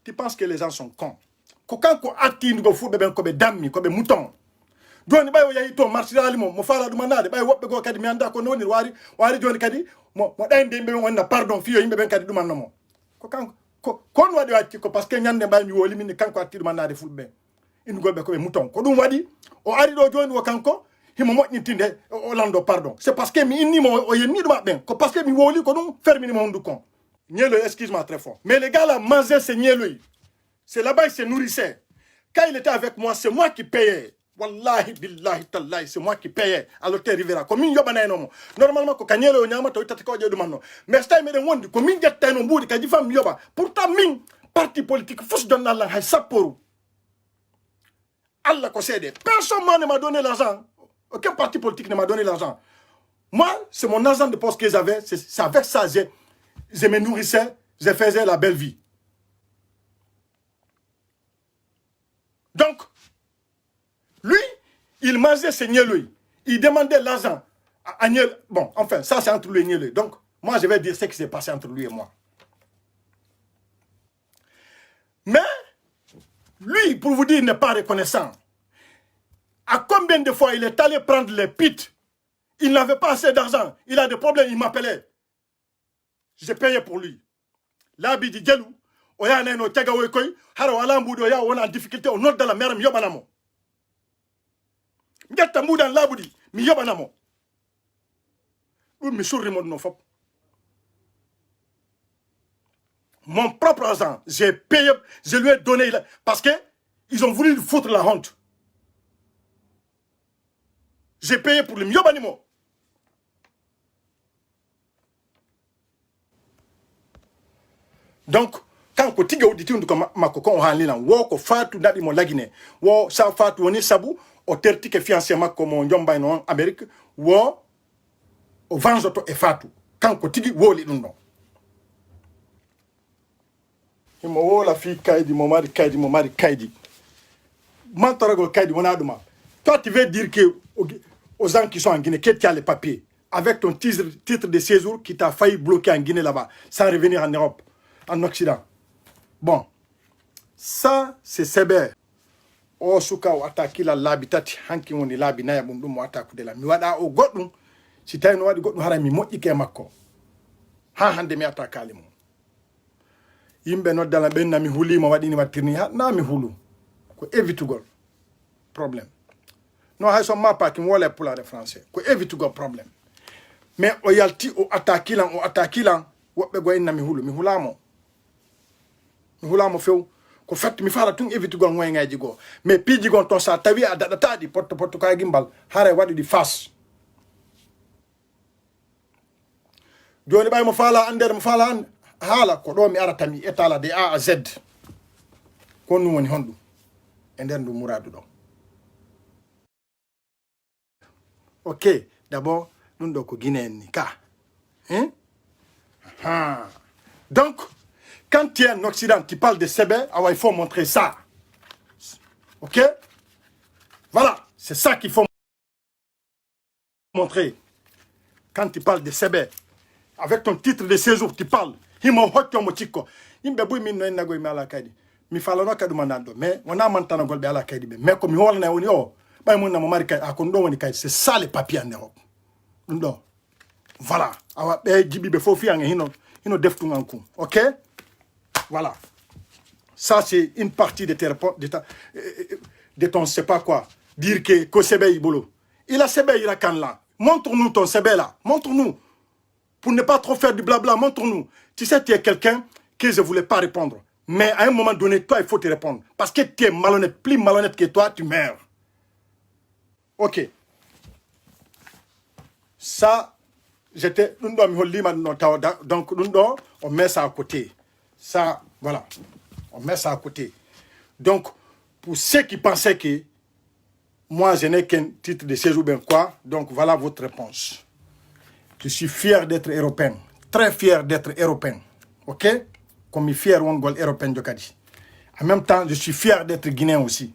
Tu penses que les gens sont cons. Quand on attire, on faut bien comme dame, comme mouton. Joni bay o yahi to martirali mo fala dum manade bay wobbe go kadi mi anda ko noni wari joni kadi mo dande be wonna pardon fiyo yimbe ben kadi dum anno ko kanko kon wadi wacci ko parce que nyande bay mi woli min kanko atti dum manade fulbe in golbe ko be mouton ko dum wadi o ari do joni o kanko himo moƴƴintinde o lando pardon c'est parce que mi inni mo o yenni dum ben ko parce que mi woli ko dum fermini mo hondu kon nielo excuse-moi très fort mais les gars là mangeaient ce nielo c'est là-bas il se nourrissait quand il était avec moi c'est moi qui payais. Wallahi billahi tallahi c'est moi qui payais à l'hôtel Rivera ko min yobana no normalement ko kanyele o nyama to itata ko jeedu manno mais stay me den wondi ko min jetta no mbudi ka jifam yoba pourtant min parti politique fous don Allah hay saporu Allah ko cédé personne ne m'a donné l'argent aucun parti politique ne m'a donné l'argent moi c'est mon argent de poste que j'avais c'est avec ça je me nourrissais je faisais la belle vie donc lui, il mangeait ses nieleux. Il demandait l'argent à Niel. Bon, enfin, ça c'est entre lui et Nieleux. Donc, moi je vais dire ce qui s'est passé entre lui et moi. Mais, lui, pour vous dire, il n'est pas reconnaissant. À combien de fois il est allé prendre les pits? Il n'avait pas assez d'argent. Il a des problèmes, il m'appelait. J'ai payé pour lui. Là, il dit, Djelou, oya neno tega wekoy, haro alambu do ya on a difficulté au nord de la mer, yobanamo. Ngata moudan labudi mi yobanamo mi sourri mon no fop mon propre argent j'ai payé je lui ai donné parce que ils ont voulu lui foutre la honte j'ai payé pour le yobanimo donc quand ko tiga odi tundu ko makoko on hanlina wo ko fatu dadi mo lagine wo sa fatu woni sabu o terti ke fiancé makko mo njomba no Amérique wo o vanjoto e fatu kanko tigi woli dum no himo wola fi kaydi mo mari kaydi mantorago kaydi wona duma toi tu veux dire que aux gens qui sont en Guinée que tu as les papiers avec ton titre de séjour qui t'a failli bloquer en Guinée là-bas sans revenir en Europe en Occident bon ça c'est sévère o suka o atakila labi tati hanki woni labi naya bum dum ataku de la mi wada o goddum si tay no wadi goddum hara mi moƴƴike makko ha hande mi atakali mo yimbe noddala benna mi hulima wadini wattirni ha na mi hulu ko évitugol problème no hay so mappa ki wole pula de français ko évitugol problème mais o yalti o atakilan wobbe go inna mi hulamo few ko fatti mi fara tun évitugol ngoy ngaji go mais piji gon ton sa tawi a dadata di porte ka gimbal hare wadi di face joni bay mo fala ander mo fala hala ko do mi arata mi etala de A à Z ko nu woni hondu e nder ndu muradu do ok d'abord nun do ko Guinée ni ka hein donc quand tu es en Occident, tu parles de Sébé, alors il faut montrer ça. Ok? Voilà, c'est ça qu'il faut montrer. Quand tu parles de Sébé, avec ton titre de séjour, tu parles. Himo hokyo mochiko. Imbe bui min no enago ime ala kaidi. Mi falano kadu manando. Mais on a mantana golbe ala kaidi. Mais comme on a oni oh, ba mon na mamari kaidi akondo woni kaidi. C'est ça les papiers en Europe. Ndo. Voilà. Awa be jibi be fofi ang hino deftu nganku. Ok? Voilà. Ça, c'est une partie de ton, c'est pas quoi. Dire que Sébé Ibolo. Il a Sébé Irakan là. Montre-nous ton Sébé là. Montre-nous. Pour ne pas trop faire du blabla, montre-nous. Tu sais, tu es quelqu'un que je ne voulais pas répondre. Mais à un moment donné, toi, il faut te répondre. Parce que tu es malhonnête. Plus malhonnête que toi, tu meurs. Ok. Ça, j'étais... Donc, on met ça à côté. Ça, voilà. On met ça à côté. Donc, pour ceux qui pensaient que moi, je n'ai qu'un titre de séjour, ben quoi, donc voilà votre réponse. Je suis fier d'être européen. Très fier d'être européen. OK? Comme je suis fier d'être européen de Kadi. En même temps, je suis fier d'être guinéen aussi.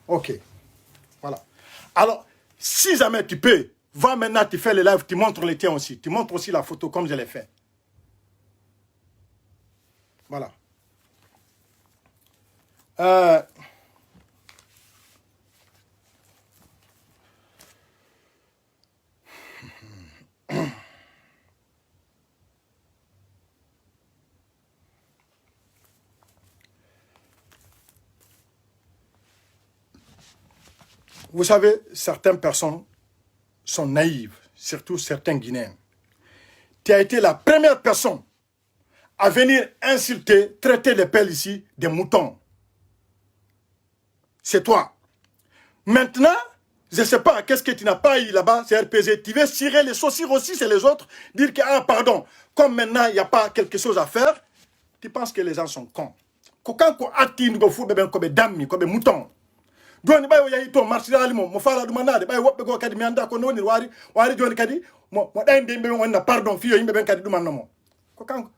OK. Voilà. Alors, si jamais tu peux, va maintenant, tu fais le live, tu montres les tiens aussi. Tu montres aussi la photo comme je l'ai fait. Voilà. Vous savez, certaines personnes sont naïves, surtout certains Guinéens. Tu as été la première personne à venir insulter, traiter les pelles ici des moutons. C'est toi. Maintenant, je ne sais pas, qu'est-ce que tu n'as pas eu là-bas, c'est RPZ. Tu veux cirer les saucires aussi, c'est les autres. Dire que, ah, pardon, comme maintenant, il n'y a pas quelque chose à faire, tu penses que les gens sont cons. Quand on a dit comme des comme moutons. Joni bayo yahi to martirali mo fala dum manade bayo wobbe go kadi mi anda ko noni wari joni kadi mo dande be wonna pardon fiyo yimbe ben kadi dum manno ko kanko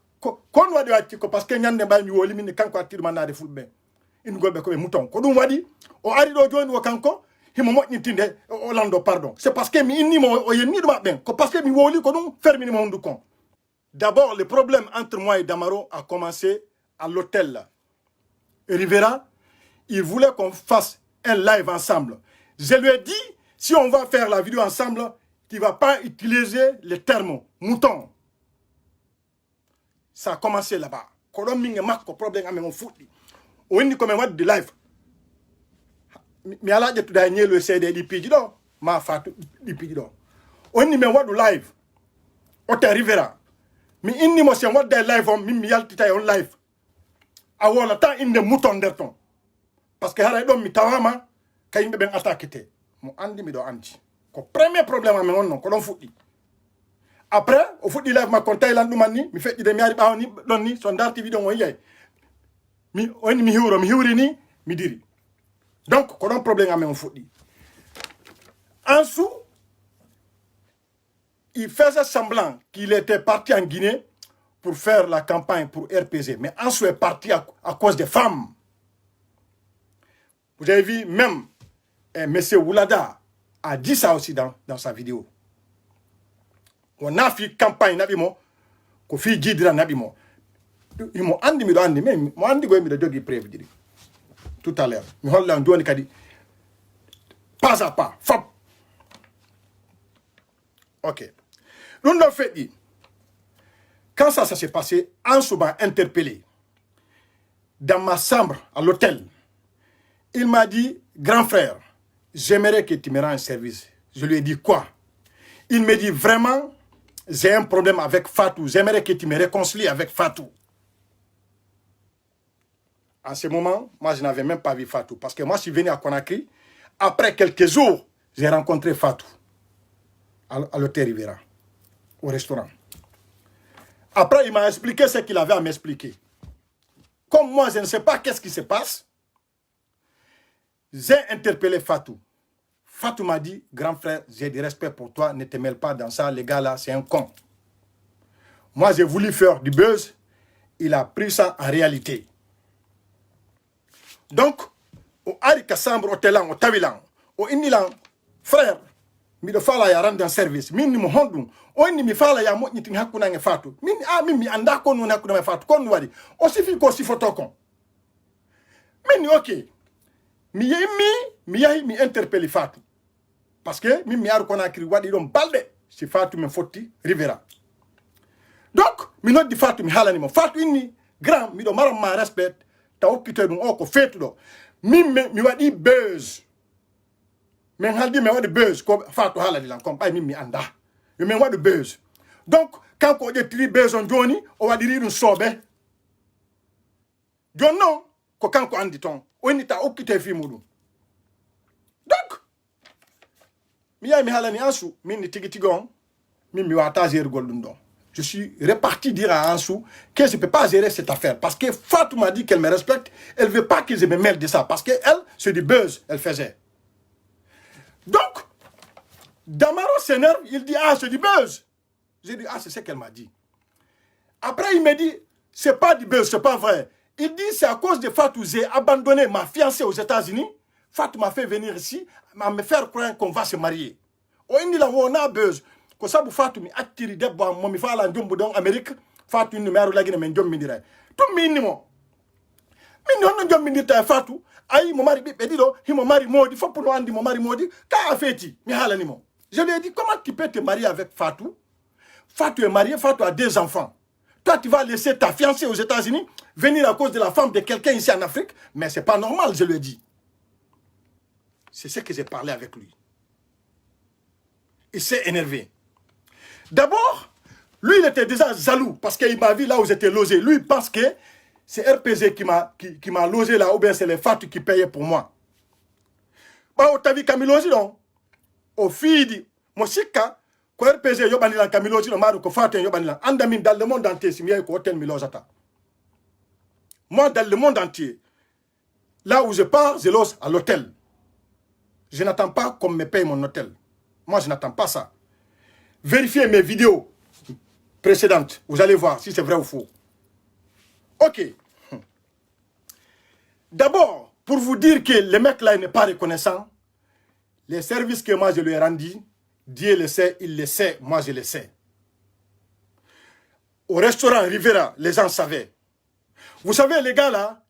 kon wadi wacci ko parce que nyande bay mi woli min kanko atti dum manade fulbe in golbe ko be mouton ko dum wadi o ari do joni wo kanko himo moƴƴintinde o lando pardon c'est parce que mi inni mo o yenni dum ben ko parce que mi woli ko dum fermini mo hondu kon. D'abord le problème entre moi et Damaro a commencé à l'hôtel Rivera. Il voulait qu'on fasse un live ensemble. Je lui ai dit, si on va faire la vidéo ensemble, tu ne vas pas utiliser les termes mouton. Ça a commencé là-bas. Kolom minge makko problème ame on futi. O indi comme what de live. Mi ala jetu da nyelo CD di piji do, ma fatu di piji do. O indi me what live. O te Rivera. Mi indi mo se what de live on mi yalti tay on live. Awola ta inde mouton derton. Parce que haray do mi tawama kayimbe ben attaqué mo andi mi do andi ko premier problème am non ko don fuddi après o fuddi live ma kon Thailand dum manni mi feddi de mi ari bawni don ni so darti video mo yey mi woni mi hiwri ni mi diri donc ko don problème am on fuddi Ansou il faisait semblant qu'il était parti en Guinée pour faire la campagne pour RPZ, mais Ansou est parti à cause des femmes. Vous avez vu, même M. Woulada a dit ça aussi dans sa vidéo. On a fait campagne, qu'on fait guidera, ils m'ont andi, mais moi, andi, tout à l'heure. Pas à pas, fab. Ok. Nous l'avons fait dit. Quand ça s'est passé, Ansou m'a interpellé dans ma chambre à l'hôtel. Il m'a dit, grand frère, j'aimerais que tu me rendes service. Je lui ai dit quoi? Il me dit, vraiment, j'ai un problème avec Fatou. J'aimerais que tu me réconcilies avec Fatou. En ce moment, moi, je n'avais même pas vu Fatou. Parce que moi, je suis venu à Conakry. Après quelques jours, j'ai rencontré Fatou à l'hôtel Rivera, au restaurant. Après, il m'a expliqué ce qu'il avait à m'expliquer. Comme moi, je ne sais pas qu'est-ce qui se passe, j'ai interpellé Fatou. Fatou m'a dit, grand frère, j'ai du respect pour toi, ne te mêle pas dans ça, les gars là, c'est un con. Moi, j'ai voulu faire du buzz, il a pris ça en réalité. Donc, au Arika Sambre, au Telang, au Tavilang, au Inilang, frère, mi do fala ya rendre un service, min ni mo hondum, o ni mi fala ya mo nyitin hakuna nge Fatou. Min mi anda ko no hakuna nge Fatou, kon wadi. O sifi ko sifoto kon. Min ok. Mi interpellé Fatou. Parce que mi aru Conakry wadi don balde si Fatou me fotti Rivera. Donc, mi noddi Fatou mi halani mo. Fatou inni grand mi do maram ma respect ta okkite dum o ko fetu do. Mi wadi buzz. Men haldi me wadi buzz ko Fatou halani lan kom bay mi anda. Yo men wadi buzz. Donc, quand ko je tri buzz on joni o wadi ri dum sobe. Jon non ko kanko andi ton. Oni ta okkite fi mudum. Donc, mi halani Ansou, min tigitigon, mi wata gérer goldundon. Je suis reparti dire à Ansou que je ne peux pas gérer cette affaire. Parce que Fatou m'a dit qu'elle me respecte. Elle ne veut pas que je me mêle de ça. Parce qu'elle, c'est du buzz, elle faisait. Donc, Damaro s'énerve, il dit, ah, c'est du buzz. J'ai dit, ah, c'est ce qu'elle m'a dit. Après, il me dit, c'est pas du buzz, c'est pas vrai. Il dit, c'est à cause de Fatou, j'ai abandonné ma fiancée aux États-Unis. Fatou m'a fait venir ici, m'a me faire croire qu'on va se marier. On a buzz. Ko sabu Fatou mi attiri debbo mo mi fala jombu don Amerique Fatou ni meru lagina men jommi diray tum mi ni mo Mais non, non, minita Fatou. Aïe, mon mari, pédido, mon mari maudit, faut pour nous andi, mon mari maudit. Qu'a fait-il? Je lui ai dit, comment tu peux te marier avec Fatou? Fatou est marié, Fatou a 2 enfants. Toi, tu vas laisser ta fiancée aux États-Unis venir à cause de la femme de quelqu'un ici en Afrique? Mais c'est pas normal, je lui ai dit. C'est ce que j'ai parlé avec lui. Il s'est énervé. D'abord, lui, il était déjà jaloux parce qu'il m'a vu là où j'étais logé. Lui, il pense que c'est RPG qui m'a logé là, ou bien c'est les Fatou qui payaient pour moi. Bah, t'as vu Camille logé, non? Au fil, moi, chika, quand RPG yobani la Camille logé, non, ko Fatou yobani la. Andamin dans le monde entier, si mieux que hôtel Milojata. Moi, dans le monde entier, là où je pars, je loge à l'hôtel. Je n'attends pas qu'on me paye mon hôtel. Moi, je n'attends pas ça. Vérifiez mes vidéos précédentes. Vous allez voir si c'est vrai ou faux. Ok. D'abord, pour vous dire que le mec là n'est pas reconnaissant, les services que moi je lui ai rendus, Dieu le sait, il le sait, moi je le sais. Au restaurant Rivera, les gens savaient. Vous savez, les gars là,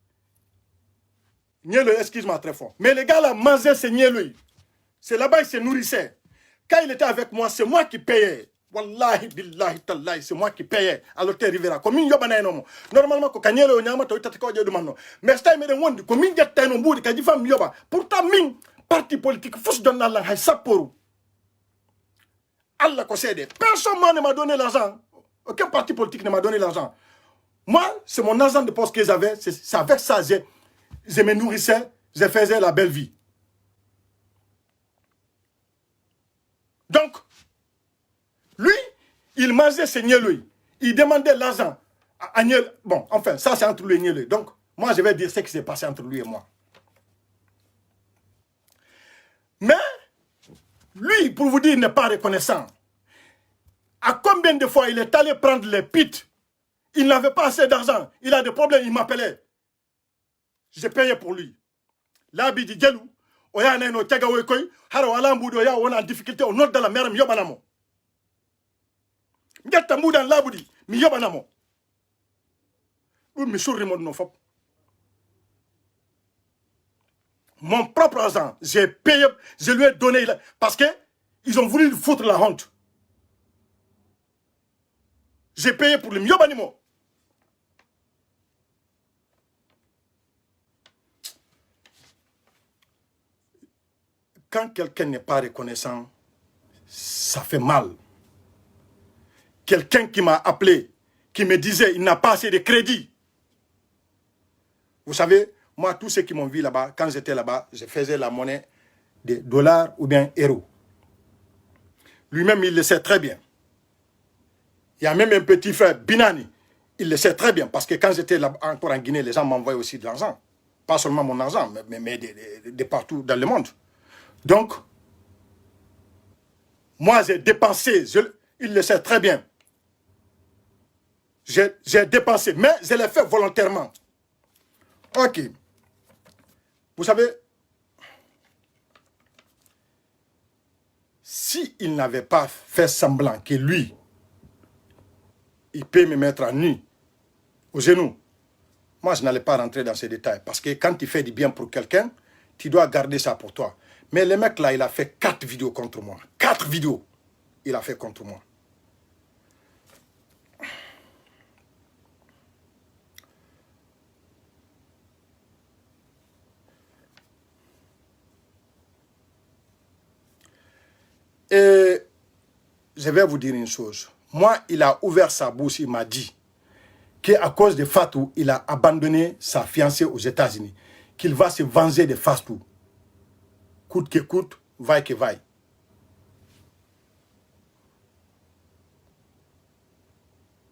Nielou, excuse-moi très fort, mais les gars là mangeaient ce Nielou. C'est là-bas, ils se nourrissaient. Quand il était avec moi, c'est moi qui payais. Wallahi, billahi, tallahi, c'est moi qui payais à l'hôtel Rivera. Comme il y a normalement, quand il y a un nyama, tu as demandé. Mais c'est un monde, comme il y a un bout, il y a des femmes, pourtant, min, parti politique, faut se donner la haï, ça pour. Allah concède. Personne ne m'a donné l'argent. Aucun parti politique ne m'a donné l'argent. Moi, c'est mon argent de poste que j'avais. C'est avec ça, je me nourrissais, je faisais la belle vie. Donc, lui, il mangeait ses Nielou. Il demandait l'argent à Nielou. Bon, enfin, ça c'est entre lui et Nielou. Donc, moi je vais dire ce qui s'est passé entre lui et moi. Mais, lui, pour vous dire, il n'est pas reconnaissant. À combien de fois il est allé prendre les pits? Il n'avait pas assez d'argent. Il a des problèmes, il m'appelait. J'ai payé pour lui. Là, il dit, Djelou, oya neno tega wekoy, haro alambudo ya on a difficulté au nord de la mer, mi yobanamo. Ngata moudan labudi, mi yobanamo. Mi sourri mon non fop. Mon propre argent, j'ai payé, je lui ai donné, parce que ils ont voulu lui foutre la honte. J'ai payé pour le miobanimo. Quand quelqu'un n'est pas reconnaissant, ça fait mal. Quelqu'un qui m'a appelé, qui me disait il n'a pas assez de crédit. Vous savez, moi, tous ceux qui m'ont vu là-bas, quand j'étais là-bas, je faisais la monnaie de dollars ou bien euros. Lui-même, il le sait très bien. Il y a même un petit frère, Binani, il le sait très bien, parce que quand j'étais là encore en Guinée, les gens m'envoyaient aussi de l'argent. Pas seulement mon argent, mais de partout dans le monde. Donc, moi, j'ai dépensé, il le sait très bien. J'ai dépensé, mais je l'ai fait volontairement. Ok. Vous savez, s'il n'avait pas fait semblant que lui, il peut me mettre à nu, aux genoux, moi, je n'allais pas rentrer dans ces détails. Parce que quand tu fais du bien pour quelqu'un, tu dois garder ça pour toi. Mais le mec là, il a fait 4 vidéos contre moi. 4 vidéos, il a fait contre moi. Et je vais vous dire une chose. Moi, il a ouvert sa bouche, il m'a dit qu'à cause de Fatou, il a abandonné sa fiancée aux États-Unis. Qu'il va se venger de Fatou. Coûte que coûte, vaille que vaille.